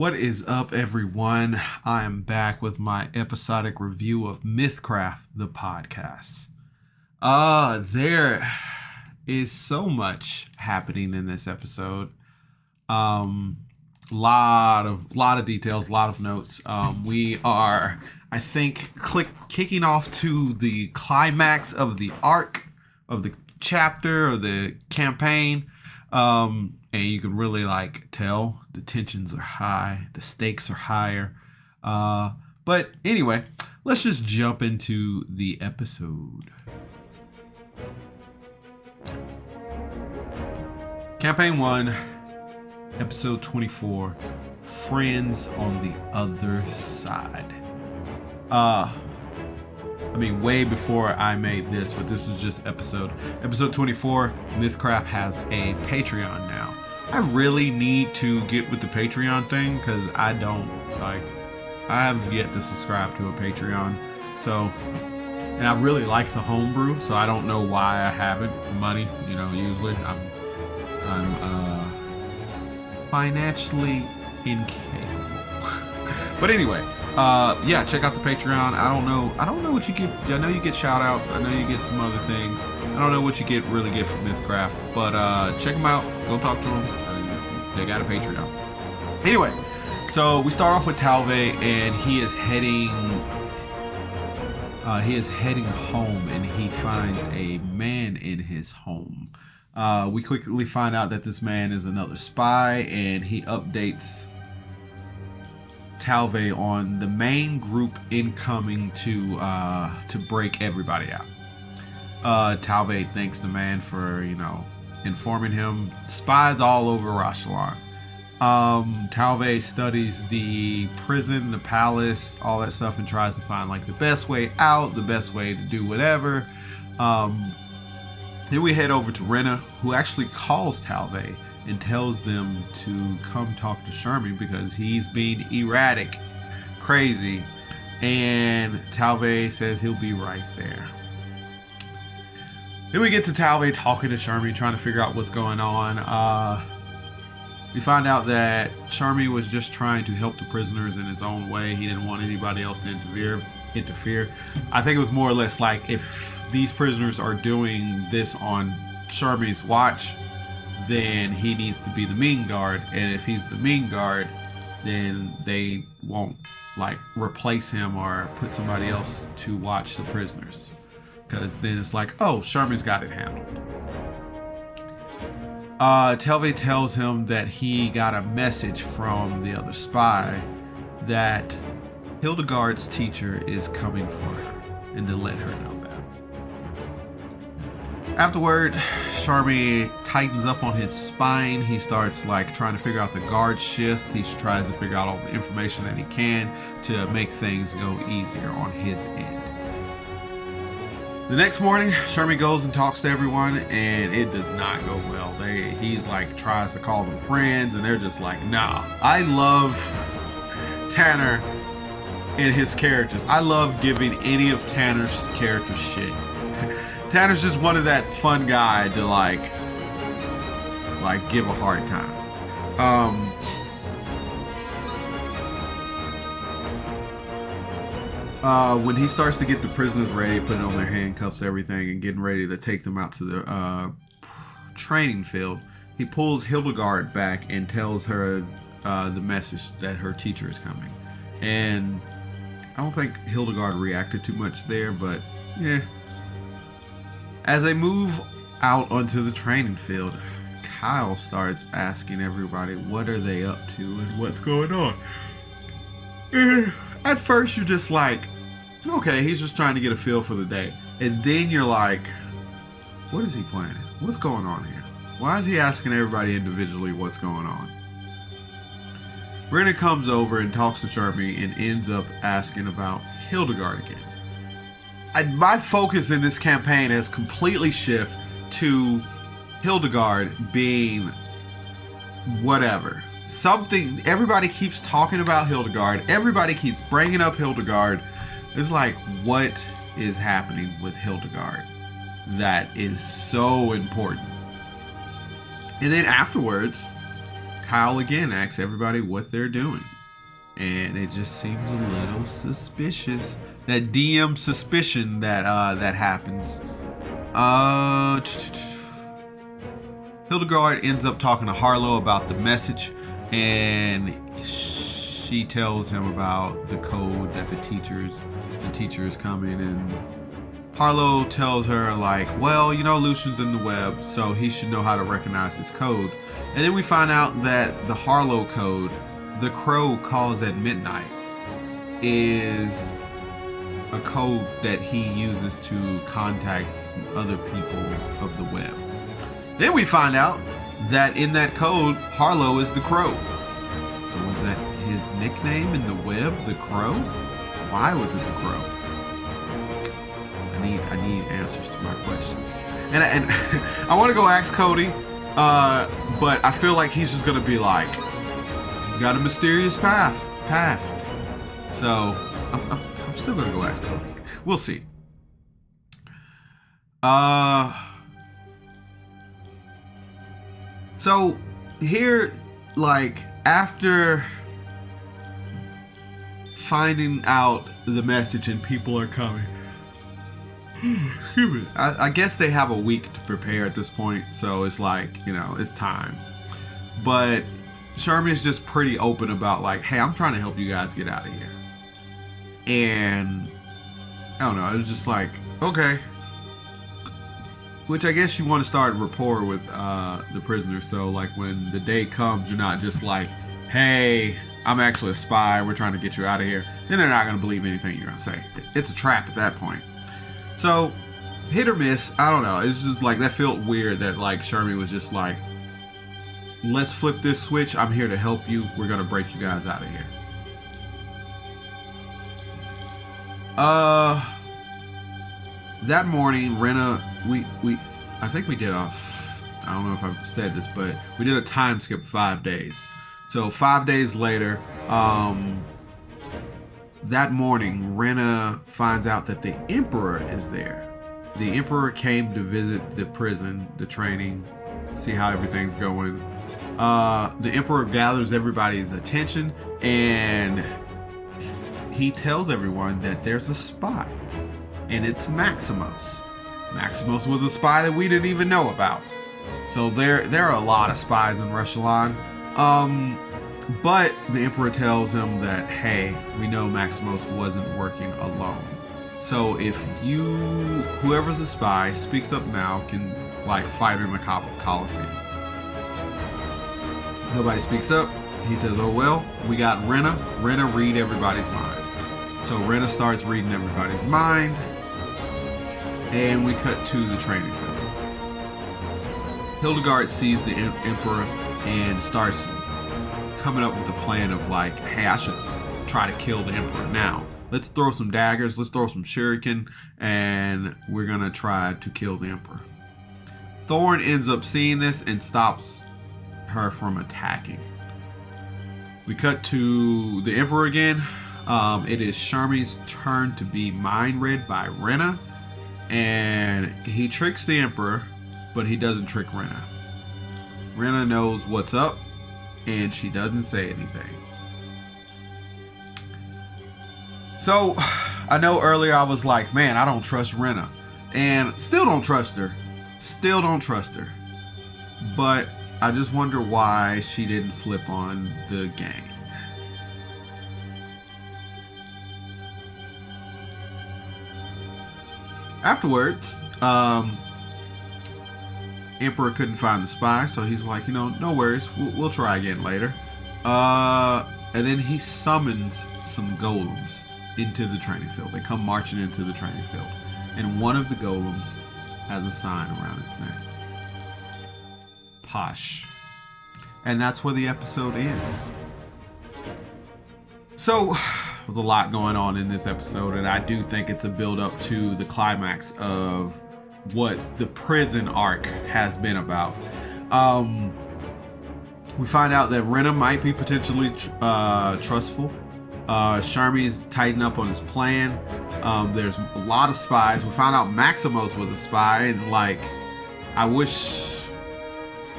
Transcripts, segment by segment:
What is up, everyone? I am back with my episodic review of MythCraft, the podcast. There is so much happening in this episode. Lot of details, lot of notes. We are, I think, kicking off to the climax of the arc of the chapter or the campaign. And you can really tell the tensions are high, the stakes are higher. But anyway, let's just jump into the episode. Campaign 1, episode 24, Friends on the Other Side. Way before I made this, but this was just episode 24. MythCraft has a Patreon now. I really need to get with the Patreon thing because I have yet to subscribe to a Patreon. So, and I really like TheHomeBrew, so I don't know why I haven't. Money, usually I'm financially incapable. But anyway, check out the Patreon. I don't know what you get. I know you get shout outs. I know you get some other things. I don't know what you really get from MythCraft, but check them out. Go talk to them. They got a Patreon. Anyway, so we start off with Tel've, and he is heading home, and he finds a man in his home. We quickly find out that this man is another spy, and he updates Tel've on the main group incoming to break everybody out. Tel've thanks the man for informing him. Spies all over Rashalan. Tel've studies the prison, the palace, all that stuff, and tries to find the best way out, the best way to do whatever. Then we head over to Renna, who actually calls Tel've and tells them to come talk to Shermy because he's being erratic, crazy, and Tel've says he'll be right there. Then we get to Tel've talking to Shermy, trying to figure out what's going on. We find out that Shermy was just trying to help the prisoners in his own way. He didn't want anybody else to interfere. I think it was more or less if these prisoners are doing this on Shermy's watch, then he needs to be the mean guard, and if he's the mean guard, then they won't replace him or put somebody else to watch the prisoners, because then it's Shermy's got it handled. Tel've tells him that he got a message from the other spy that Hildegarde's teacher is coming for her, and to let her know that. Afterward, Shermy tightens up on his spine. He starts trying to figure out the guard shift. He tries to figure out all the information that he can to make things go easier on his end. The next morning, Shermy goes and talks to everyone, and it does not go well. He's tries to call them friends, and they're just nah. I love Tanner and his characters. I love giving any of Tanner's characters shit. Tanner's just one of that fun guy to give a hard time. When he starts to get the prisoners ready, putting on their handcuffs, everything, and getting ready to take them out to the training field, he pulls Hildegarde back and tells her the message that her teacher is coming. And I don't think Hildegarde reacted too much there, but yeah. As they move out onto the training field, Kyle starts asking everybody what are they up to and what's going on. At first you're just okay, he's just trying to get a feel for the day. And then you're what is he planning? What's going on here? Why is he asking everybody individually what's going on? Renna comes over and talks to Shermy and ends up asking about Hildegarde again. My focus in this campaign has completely shifted to Hildegarde being whatever. Something, everybody keeps talking about Hildegarde. Everybody keeps bringing up Hildegarde. It's what is happening with Hildegarde that is so important? And then afterwards, Kyle again asks everybody what they're doing. and it just seems a little suspicious. That DM suspicion that that happens. Hildegarde ends up talking to Harlow about the message, and she tells him about the code that the teacher is coming, and Harlow tells her, like, well, you know, Lucian's in the web, so he should know how to recognize this code. And then we find out that the Harlow code, the crow calls at midnight, is a code that he uses to contact other people of the web. Then we find out that in that code, Harlow is the crow. So was that his nickname in the web, the crow? Why was it the crow? I need answers to my questions. And I want to go ask Cody, but I feel like he's just going to be like, he's got a mysterious past. So I'm still going to go ask Cody. We'll see. So here, like, after finding out the message and people are coming, excuse me, I guess they have a week to prepare at this point, so it's like, you know, it's time. But Shermy is just pretty open about, like, hey, I'm trying to help you guys get out of here. And I don't know, it was just like, okay. Which I guess you want to start rapport with the prisoner, so like when the day comes, you're not just like, hey, I'm actually a spy, we're trying to get you out of here. Then they're not going to believe anything you're going to say. It's a trap at that point. So, hit or miss, I don't know. It's just like, that felt weird that like Shermy was just like, let's flip this switch, I'm here to help you, we're going to break you guys out of here. That morning, Renna, I think we did I don't know if I've said this, but we did a time skip 5 days. So 5 days later, that morning, Renna finds out that the Emperor is there. The Emperor came to visit the prison, the training, see how everything's going. The Emperor gathers everybody's attention, and he tells everyone that there's a spy, and it's Maximos. Maximos was a spy that we didn't even know about. So there are a lot of spies in Rushalon. But the Emperor tells him that, hey, we know Maximos wasn't working alone. So if whoever's a spy, speaks up now, can like fight in the Coliseum. Nobody speaks up. He says, oh well, we got Renna. Renna read everybody's mind. So Renna starts reading everybody's mind. And we cut to the training field. Hildegarde sees the Emperor and starts coming up with a plan of like, hey, I should try to kill the Emperor now. Let's throw some daggers, let's throw some shuriken, and we're gonna try to kill the Emperor. Thorn ends up seeing this and stops her from attacking. We cut to the Emperor again. It is Shermy's turn to be mind read by Renna. And he tricks the Emperor, but he doesn't trick Renna. Renna knows what's up, and she doesn't say anything. So, I know earlier I was like, man, I don't trust Renna. And still don't trust her. Still don't trust her. But I just wonder why she didn't flip on the gang. Afterwards, Emperor couldn't find the spy, so he's like, you know, no worries, we'll try again later. And then he summons some golems into the training field. They come marching into the training field, and one of the golems has a sign around its neck. Posh. And that's where the episode ends. So, there's a lot going on in this episode, and I do think it's a build up to the climax of what the prison arc has been about. We find out that Renna might be potentially trustful. Shermy's tightened up on his plan. There's a lot of spies. We found out Maximos was a spy, and like, I wish.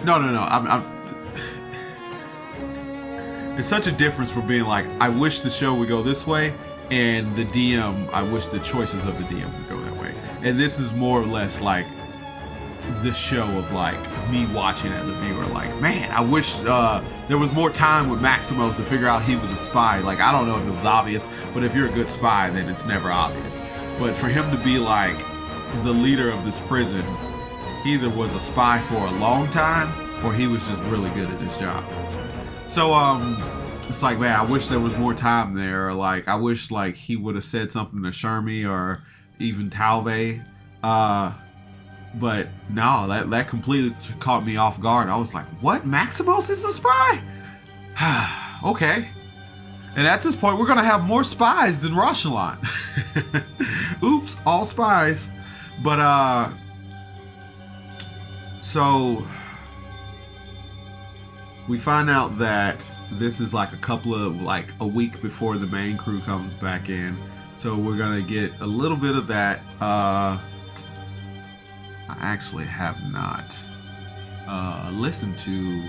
No. It's such a difference from being like, I wish the show would go this way, and the DM, I wish the choices of the DM would go that way. And this is more or less like the show of like me watching as a viewer, like, man, I wish there was more time with Maximos to figure out he was a spy. Like, I don't know if it was obvious, but if you're a good spy, then it's never obvious. But for him to be like the leader of this prison, he either was a spy for a long time or he was just really good at his job. So it's like, man, I wish there was more time there. Or like, I wish like he would have said something to Shermy or even Tel've. But no, that completely caught me off guard. I was like, what? Maximos is a spy? Okay. And at this point, we're going to have more spies than Roshalon. Oops, all spies. But, so we find out that this is like a week before the main crew comes back in. So we're going to get a little bit of that. I actually have not listened to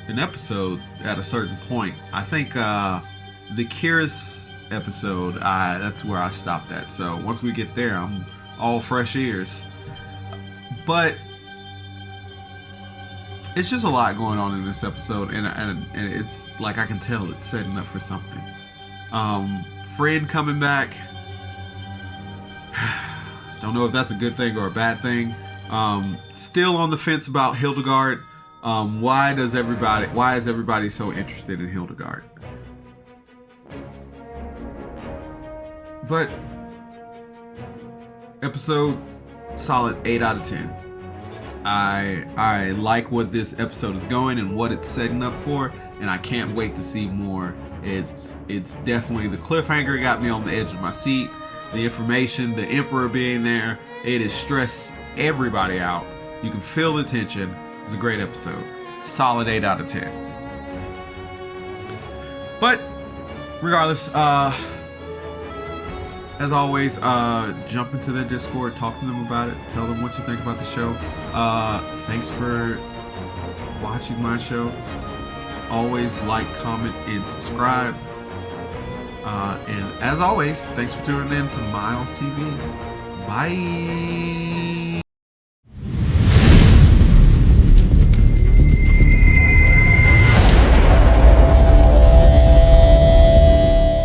an episode at a certain point. I think the Kira's episode, that's where I stopped at. So once we get there, I'm all fresh ears. But it's just a lot going on in this episode, and it's like I can tell it's setting up for something. Fred coming back. Don't know if that's a good thing or a bad thing. Still on the fence about Hildegarde. Why is everybody so interested in Hildegarde? But episode solid 8 out of 10. I like what this episode is going and what it's setting up for, and I can't wait to see more. It's definitely, the cliffhanger got me on the edge of my seat. The information, the Emperor being there, it has stressed everybody out. You can feel the tension. It's a great episode. Solid 8 out of 10. But regardless, as always, jump into their Discord, talk to them about it, tell them what you think about the show. Thanks for watching my show. Always like, comment, and subscribe. And as always, thanks for tuning in to Miles TV. Bye.